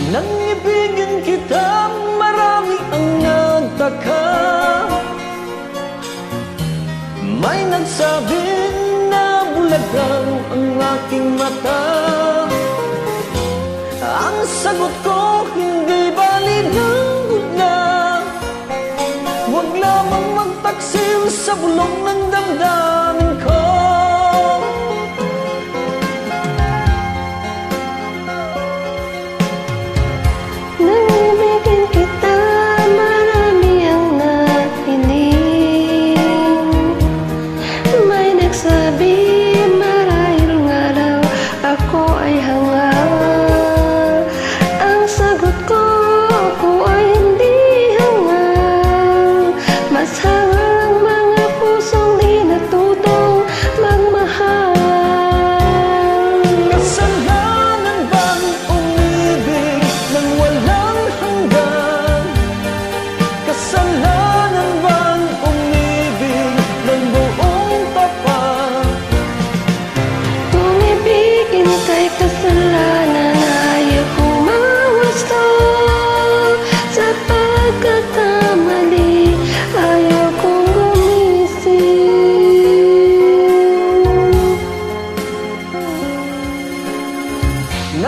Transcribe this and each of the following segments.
Nang ibigin kita, marami ang nagtaka. May nagsabi na bulagan ang aking mata. Ang sagot ko, hindi bali ng gudla. Huwag lamang magtaksil sa bulong ng damdamin ko.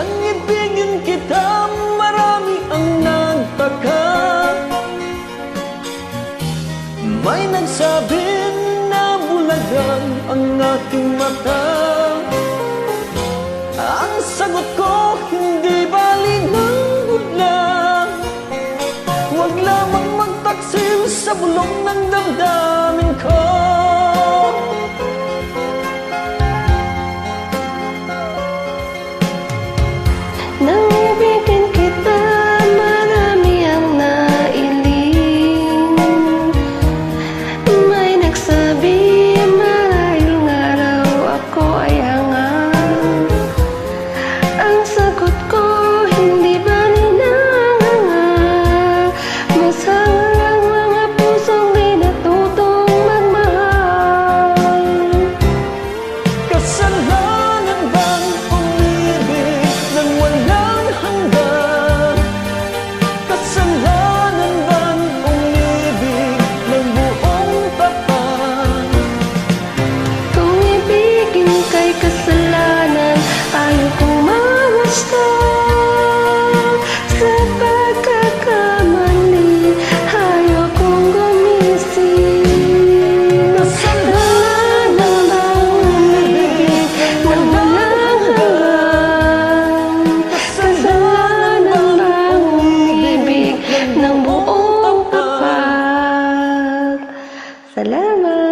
Nang ibigin kita, marami ang nagtaka. May nagsabi na bulagan ang aking mata. Ang sagot ko, hindi bali ng gudla. Huwag lamang magtaksil sa bulong ng damdamin ko. Nang ibigin kita, marami ang nailing. May nagsabi, marahil nga raw ako ay hangang. Ang sagot ko, hindi ba ninanganga? Masahal ang mga pusong di natutong magmahal. Kasalanan bang umibig nang walang hanggan? Kasalanan bang umibig ng buong tapat? Kung ibigin kay kasalanan, ayaw kong magusto. Sa pagkakamali, ayaw kong gumising. Kasalanan bang umibig nang walang hanggan? Kasalanan bang umibig ng buong tapat? Salamat!